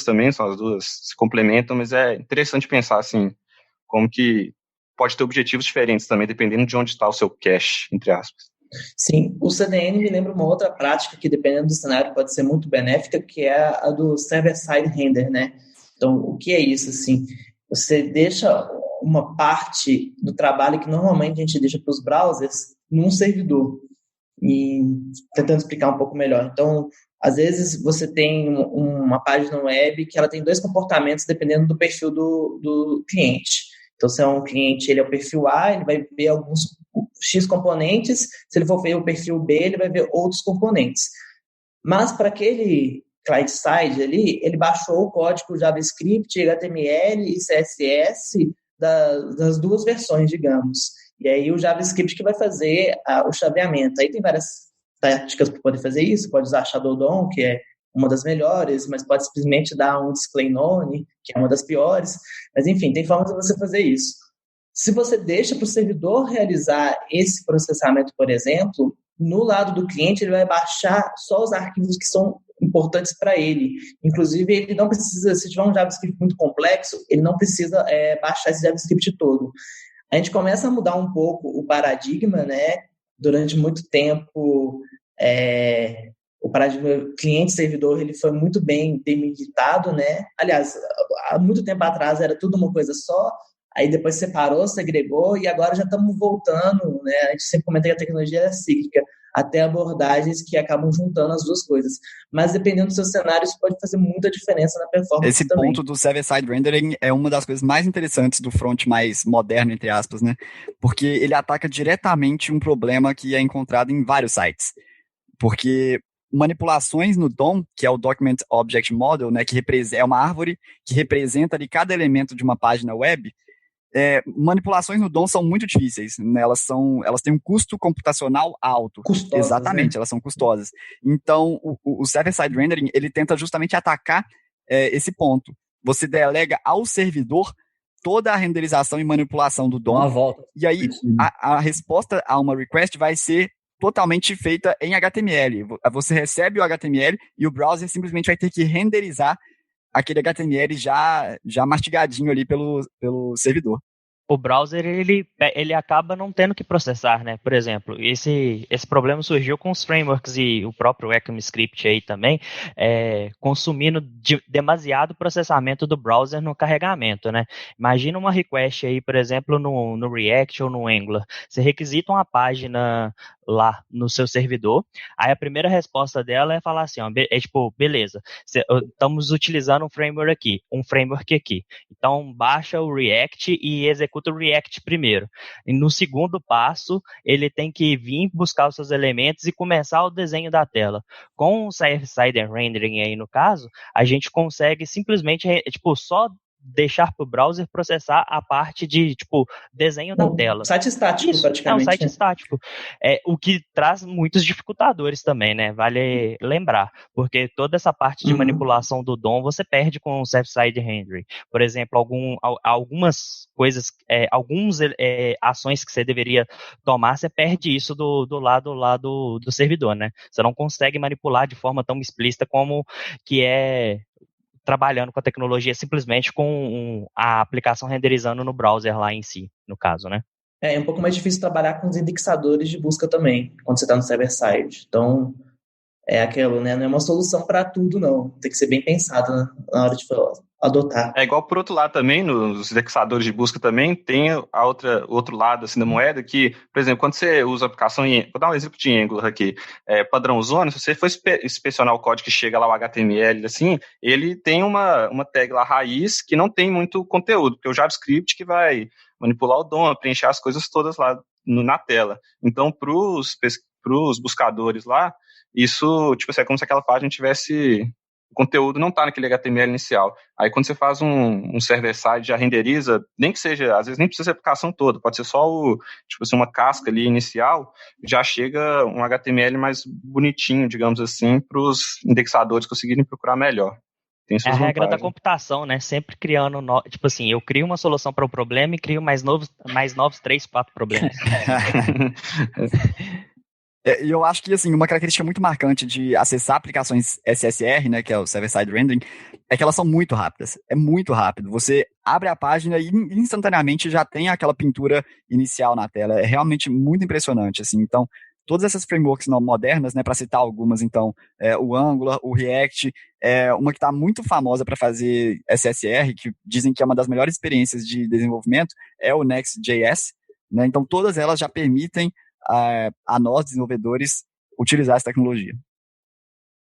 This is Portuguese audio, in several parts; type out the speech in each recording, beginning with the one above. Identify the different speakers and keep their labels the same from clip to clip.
Speaker 1: também, são as duas se complementam, mas é interessante pensar, assim, como que pode ter objetivos diferentes também, dependendo de onde está o seu cache, entre aspas.
Speaker 2: Sim, o CDN me lembra uma outra prática que, dependendo do cenário, pode ser muito benéfica, que é a do server-side render, né? Então, o que é isso, assim? Você deixa uma parte do trabalho que normalmente a gente deixa para os browsers num servidor. E tentando explicar um pouco melhor. Então, às vezes você tem uma página web que ela tem dois comportamentos dependendo do perfil do cliente. Então, se é um cliente, ele é o perfil A, ele vai ver alguns X componentes, se ele for ver o perfil B, ele vai ver outros componentes. Mas para aquele client-side ali, ele baixou o código JavaScript, HTML e CSS das duas versões, digamos. E aí o JavaScript que vai fazer o chaveamento. Aí tem várias táticas para poder fazer isso. Pode usar Shadow DOM, que é uma das melhores, mas pode simplesmente dar um display none, que é uma das piores. Mas enfim, tem formas de você fazer isso. Se você deixa para o servidor realizar esse processamento, por exemplo, no lado do cliente ele vai baixar só os arquivos que são importantes para ele. Inclusive, ele não precisa, se tiver um JavaScript muito complexo, ele não precisa baixar esse JavaScript todo. A gente começa a mudar um pouco o paradigma, né? Durante muito tempo, o paradigma cliente-servidor ele foi muito bem delimitado, né? Aliás, há muito tempo atrás era tudo uma coisa só, aí depois separou, segregou, e agora já estamos voltando, né? A gente sempre comenta que a tecnologia é cíclica, até abordagens que acabam juntando as duas coisas. Mas dependendo do seu cenário, isso pode fazer muita diferença na performance
Speaker 3: Esse
Speaker 2: também.
Speaker 3: ponto do server-side rendering é uma das coisas mais interessantes do front mais moderno, entre aspas, né? Porque ele ataca diretamente um problema que é encontrado em vários sites. Porque manipulações no DOM, que é o Document Object Model, né, que é uma árvore que representa ali cada elemento de uma página web, manipulações no DOM são muito difíceis, né? Elas têm um custo computacional alto.
Speaker 2: Custosas,
Speaker 3: exatamente,
Speaker 2: né?
Speaker 3: Elas são custosas. Então, o server-side rendering, ele tenta justamente atacar esse ponto. Você delega ao servidor toda a renderização e manipulação do DOM,
Speaker 4: Uma volta.
Speaker 3: e aí a resposta a uma request vai ser totalmente feita em HTML. Você recebe o HTML e o browser simplesmente vai ter que renderizar aquele HTML já mastigadinho ali pelo servidor.
Speaker 5: O browser ele acaba não tendo que processar, né? Por exemplo, esse problema surgiu com os frameworks e o próprio ECMAScript aí também, consumindo demasiado processamento do browser no carregamento, né? Imagina uma request aí, por exemplo, no React ou no Angular. Você requisita uma página lá no seu servidor, aí a primeira resposta dela é falar assim, ó, beleza, estamos utilizando um framework aqui. Então, baixa o React e executa o React primeiro. E no segundo passo, ele tem que vir buscar os seus elementos e começar o desenho da tela. Com o server-side rendering aí, no caso, a gente consegue simplesmente, só deixar para o browser processar a parte de, desenho da tela.
Speaker 2: Site estático,
Speaker 5: isso,
Speaker 2: praticamente.
Speaker 5: É um site estático. O que traz muitos dificultadores também, né? Vale lembrar. Porque toda essa parte de manipulação do DOM você perde com o server-side rendering. Por exemplo, algumas coisas, algumas ações que você deveria tomar, você perde isso do lado lá do servidor, né? Você não consegue manipular de forma tão explícita como que é trabalhando com a tecnologia simplesmente com a aplicação renderizando no browser lá em si, no caso, né?
Speaker 2: É um pouco mais difícil trabalhar com os indexadores de busca também, quando você está no server-side. Então, é aquilo, né? Não é uma solução para tudo, não. Tem que ser bem pensado, né, na hora de adotar.
Speaker 1: É igual por outro lado também, nos indexadores de busca também, tem o outro lado assim, da moeda que, por exemplo, quando você usa a aplicação vou dar um exemplo de Angular aqui, padrão zona, se você for inspecionar o código que chega lá, o HTML, assim, ele tem uma tag lá raiz que não tem muito conteúdo, porque é o JavaScript que vai manipular o DOM, preencher as coisas todas lá na tela. Então, para os buscadores lá, isso, é como se aquela página tivesse... O conteúdo não está naquele HTML inicial. Aí quando você faz um server-side, já renderiza, nem que seja, às vezes nem precisa ser a aplicação toda, pode ser só uma casca ali inicial, já chega um HTML mais bonitinho, digamos assim, para os indexadores conseguirem procurar melhor. Tem suas
Speaker 5: a regra da
Speaker 1: vantagens.
Speaker 5: computação, né? Sempre criando, eu crio uma solução para o problema e crio mais novos 3, 4 problemas.
Speaker 3: E eu acho que, assim, uma característica muito marcante de acessar aplicações SSR, né, que é o Server-Side Rendering, é que elas são muito rápidas. É muito rápido. Você abre a página e instantaneamente já tem aquela pintura inicial na tela. É realmente muito impressionante, assim. Então, todas essas frameworks modernas, né, para citar algumas, então, o Angular, o React, uma que está muito famosa para fazer SSR, que dizem que é uma das melhores experiências de desenvolvimento, é o Next.js, né? Então, todas elas já permitem a nós, desenvolvedores, utilizar essa tecnologia.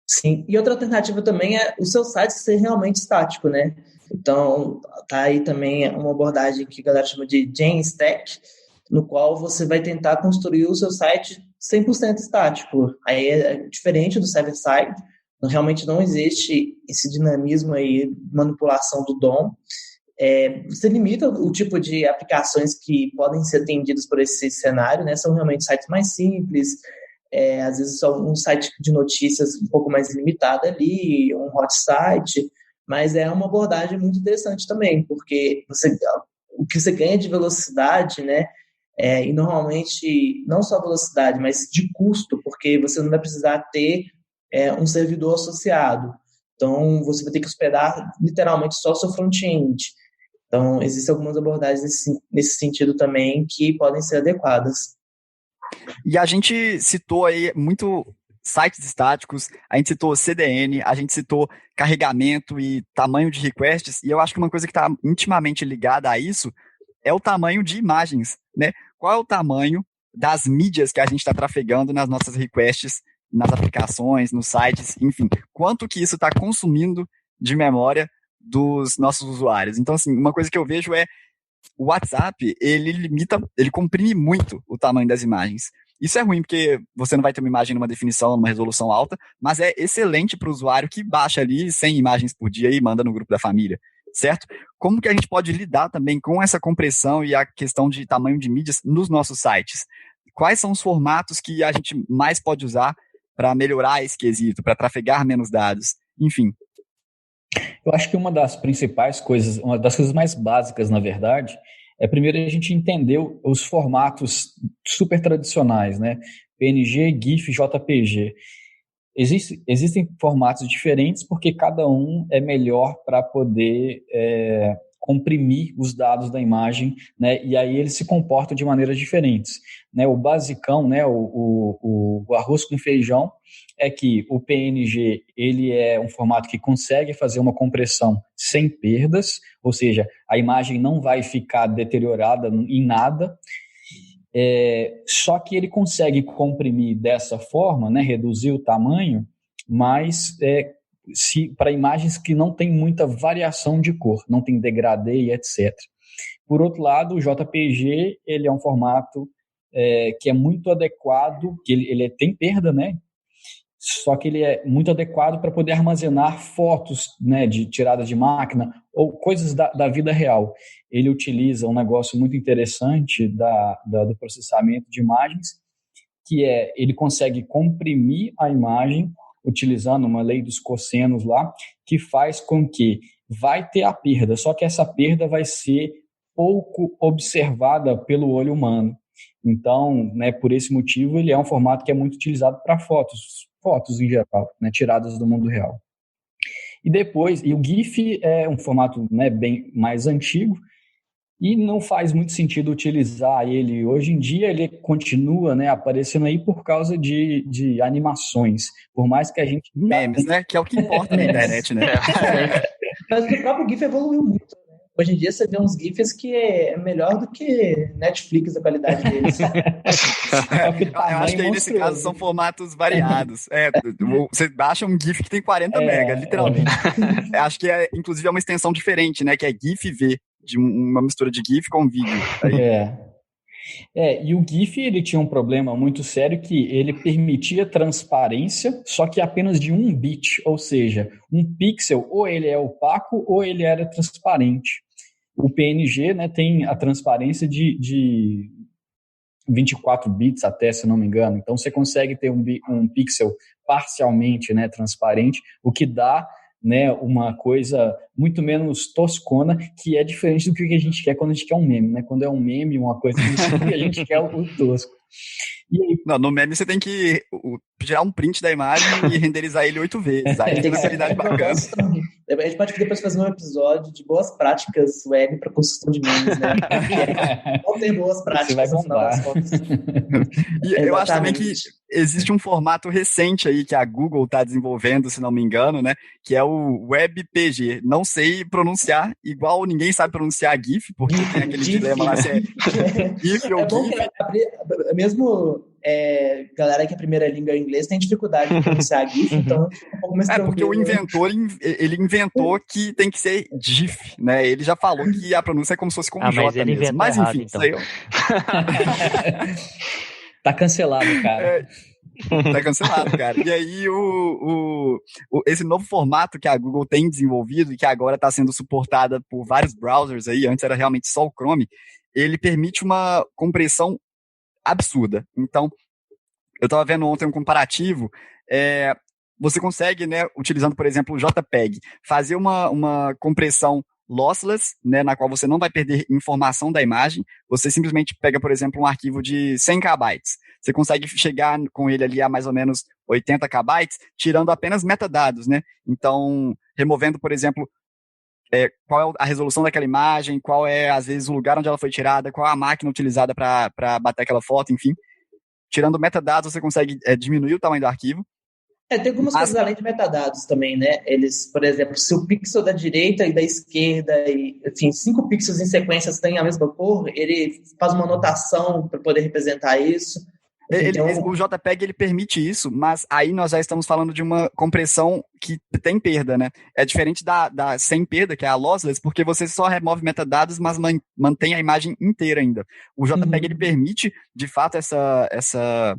Speaker 2: Sim, e outra alternativa também é o seu site ser realmente estático, né? Então, tá aí também uma abordagem que a galera chama de Jamstack, no qual você vai tentar construir o seu site 100% estático. Aí é diferente do server-side, realmente não existe esse dinamismo aí, manipulação do DOM. Você limita o tipo de aplicações que podem ser atendidas por esse cenário, né? São realmente sites mais simples, às vezes só um site de notícias um pouco mais limitado ali, um hot site, mas é uma abordagem muito interessante também, porque o que você ganha de velocidade, né? E normalmente, não só velocidade, mas de custo, porque você não vai precisar ter um servidor associado. Então, você vai ter que hospedar literalmente só o seu front-end. Então, existem algumas abordagens nesse sentido também que podem ser adequadas.
Speaker 3: E a gente citou aí muito sites estáticos, a gente citou CDN, a gente citou carregamento e tamanho de requests, e eu acho que uma coisa que está intimamente ligada a isso é o tamanho de imagens, né? Qual é o tamanho das mídias que a gente está trafegando nas nossas requests, nas aplicações, nos sites, enfim, quanto que isso está consumindo de memória dos nossos usuários. Então, assim, uma coisa que eu vejo é o WhatsApp, ele comprime muito o tamanho das imagens. Isso é ruim porque você não vai ter uma imagem numa definição, numa resolução alta, mas é excelente para o usuário que baixa ali 100 imagens por dia e manda no grupo da família, certo? Como que a gente pode lidar também com essa compressão e a questão de tamanho de mídias nos nossos sites? Quais são os formatos que a gente mais pode usar para melhorar esse quesito, para trafegar menos dados? Enfim.
Speaker 4: Eu acho que uma das principais coisas, uma das coisas mais básicas, na verdade, é primeiro a gente entender os formatos super tradicionais, né? PNG, GIF, JPG. Existem formatos diferentes porque cada um é melhor para poder comprimir os dados da imagem, né? E aí eles se comportam de maneiras diferentes, né? O basicão, né? O arroz com feijão é que o PNG ele é um formato que consegue fazer uma compressão sem perdas, ou seja, a imagem não vai ficar deteriorada em nada, só que ele consegue comprimir dessa forma, né? Reduzir o tamanho, mas para imagens que não tem muita variação de cor, não tem degradê e etc. Por outro lado, o JPG ele é um formato que é muito adequado, que ele tem perda, né? Só que ele é muito adequado para poder armazenar fotos, né, de tiradas de máquina ou coisas da vida real. Ele utiliza um negócio muito interessante do processamento de imagens, que ele consegue comprimir a imagem utilizando uma lei dos cossenos lá, que faz com que vai ter a perda, só que essa perda vai ser pouco observada pelo olho humano. Então, né, por esse motivo, ele é um formato que é muito utilizado para fotos em geral, né, tiradas do mundo real. E o GIF é um formato, né, bem mais antigo, e não faz muito sentido utilizar ele. Hoje em dia ele continua, né, aparecendo aí por causa de animações, por mais que a gente...
Speaker 3: Memes, né, que é o que importa na internet, né?
Speaker 2: Mas o próprio GIF evoluiu muito. Hoje em dia você vê uns GIFs que é melhor do que Netflix, a qualidade deles.
Speaker 3: Eu acho que aí nesse caso são formatos variados. Você baixa um GIF que tem 40 mega, literalmente. Acho que inclusive é uma extensão diferente, né? Que é GIF-V, de uma mistura de GIF com vídeo.
Speaker 4: E o GIF ele tinha um problema muito sério que ele permitia transparência, só que apenas de 1 bit, ou seja, um pixel ou ele é opaco ou ele era transparente. O PNG, né, tem a transparência de 24 bits até, se não me engano. Então você consegue ter um pixel parcialmente, né, transparente, o que dá, né, uma coisa muito menos toscona, que é diferente do que a gente quer quando a gente quer um meme, né? Quando é um meme, uma coisa que a gente quer o tosco.
Speaker 3: Não, no meme você tem que tirar um print da imagem e renderizar ele 8 vezes. Aí tem uma qualidade bacana.
Speaker 2: A gente pode depois fazer um episódio de boas práticas web para construção de memes, né? Não tem boas práticas no final das contas.
Speaker 3: E eu acho também que existe um formato recente aí que a Google está desenvolvendo, se não me engano, né? Que é o WebPG. Não sei pronunciar, igual ninguém sabe pronunciar GIF, porque tem aquele dilema lá se é GIF ou GIF.
Speaker 2: Mesmo galera que a primeira língua é inglês tem dificuldade de pronunciar GIF, então um pouco mais tranquilo.
Speaker 3: Porque o inventor, ele inventou que tem que ser GIF, né? Ele já falou que a pronúncia é como se fosse com J mesmo. Mas enfim,
Speaker 5: então.
Speaker 3: isso aí.
Speaker 4: Tá cancelado, cara.
Speaker 3: Tá cancelado, cara. E aí, esse novo formato que a Google tem desenvolvido e que agora está sendo suportada por vários browsers aí, antes era realmente só o Chrome, ele permite uma compressão absurda. Então, eu estava vendo ontem um comparativo, você consegue, né, utilizando, por exemplo, o JPEG, fazer uma compressão lossless, né, na qual você não vai perder informação da imagem, você simplesmente pega, por exemplo, um arquivo de 100 KB. Você consegue chegar com ele ali a mais ou menos 80 KB, tirando apenas metadados, né? Então, removendo, por exemplo, qual é a resolução daquela imagem, qual é, às vezes, o lugar onde ela foi tirada, qual é a máquina utilizada para bater aquela foto, enfim. Tirando metadados, você consegue diminuir o tamanho do arquivo.
Speaker 2: Tem algumas coisas além de metadados também, né? Eles, por exemplo, se o pixel da direita e da esquerda, enfim, 5 pixels em sequência têm a mesma cor, ele faz uma anotação para poder representar isso.
Speaker 3: O JPEG ele permite isso, mas aí nós já estamos falando de uma compressão que tem perda, né? É diferente da sem perda, que é a lossless, porque você só remove metadados, mas mantém a imagem inteira ainda. O JPEG ele permite, de fato, essa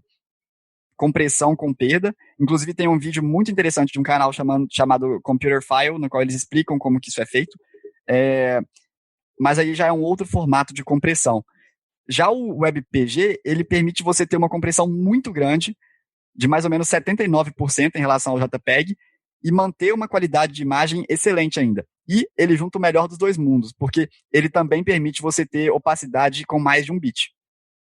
Speaker 3: compressão com perda. Inclusive tem um vídeo muito interessante de um canal chamado Computer File, no qual eles explicam como que isso é feito. Mas aí já é um outro formato de compressão. Já o WebPG, ele permite você ter uma compressão muito grande, de mais ou menos 79% em relação ao JPEG, e manter uma qualidade de imagem excelente ainda. E ele junta o melhor dos dois mundos, porque ele também permite você ter opacidade com mais de 1 bit.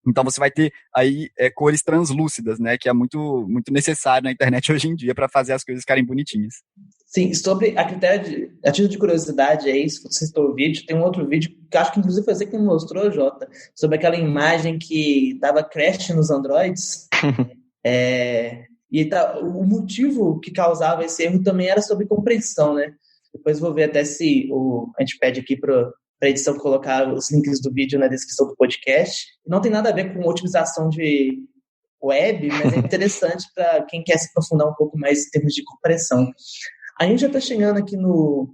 Speaker 3: Então você vai ter aí cores translúcidas, né, que é muito, muito necessário na internet hoje em dia para fazer as coisas ficarem bonitinhas.
Speaker 2: Sim, sobre a título de curiosidade aí, se você citou o vídeo, tem um outro vídeo, que acho que inclusive foi você que me mostrou, Jota, sobre aquela imagem que dava crash nos Androids. O motivo que causava esse erro também era sobre compressão, né? Depois vou ver até se a gente pede aqui para a edição colocar os links do vídeo na descrição do podcast. Não tem nada a ver com otimização de web, mas é interessante para quem quer se aprofundar um pouco mais em termos de compressão. A gente já está chegando aqui no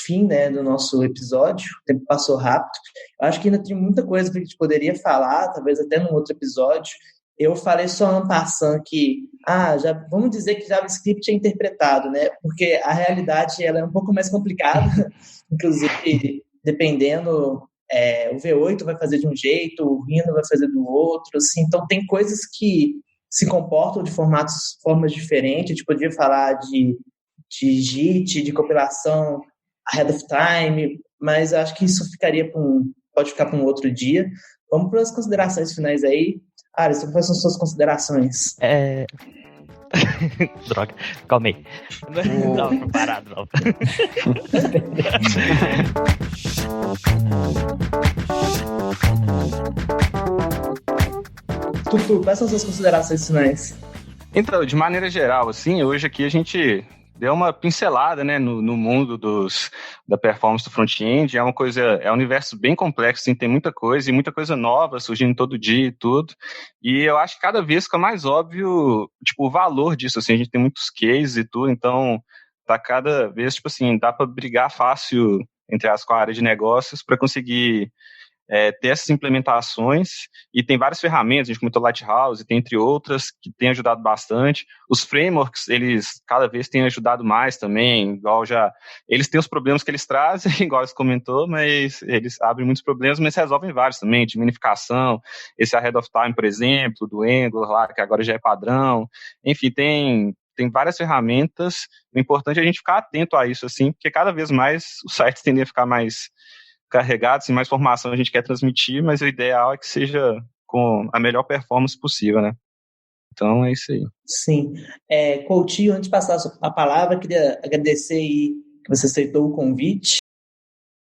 Speaker 2: fim, né, do nosso episódio, o tempo passou rápido. Eu acho que ainda tem muita coisa que a gente poderia falar, talvez até num outro episódio. Eu falei só en passant que, vamos dizer que JavaScript é interpretado, né, porque a realidade ela é um pouco mais complicada, inclusive dependendo, o V8 vai fazer de um jeito, o Rhino vai fazer do outro, assim, então tem coisas que se comportam de formas diferentes. A gente poderia falar de JIT, de compilação ahead of time, mas acho que isso pode ficar para um outro dia. Vamos para as considerações finais aí. Alisson, quais são as suas considerações?
Speaker 5: Droga, calma aí. Não estava preparado, não.
Speaker 2: Tutu, quais são as suas considerações finais?
Speaker 1: Então, de maneira geral, assim, hoje aqui a gente deu uma pincelada, né, no mundo da performance do front-end. É um universo bem complexo, assim, tem muita coisa e muita coisa nova surgindo todo dia e tudo. E eu acho que cada vez fica mais óbvio, tipo, o valor disso, assim, a gente tem muitos cases e tudo, então tá cada vez, tipo assim, dá para brigar fácil com a área de negócios para conseguir ter essas implementações, e tem várias ferramentas, a gente comentou Lighthouse, tem entre outras, que têm ajudado bastante. Os frameworks, eles cada vez têm ajudado mais também, eles têm os problemas que eles trazem, igual você comentou, mas eles abrem muitos problemas, mas resolvem vários também, de minificação, esse ahead of time, por exemplo, do Angular lá, que agora já é padrão. Enfim, tem várias ferramentas. O importante é a gente ficar atento a isso, assim, porque cada vez mais os sites tendem a ficar mais carregados, e mais informação a gente quer transmitir, mas o ideal é que seja com a melhor performance possível, né? Então é isso aí.
Speaker 2: Sim. Coutinho, antes de passar a palavra, queria agradecer aí que você aceitou o convite.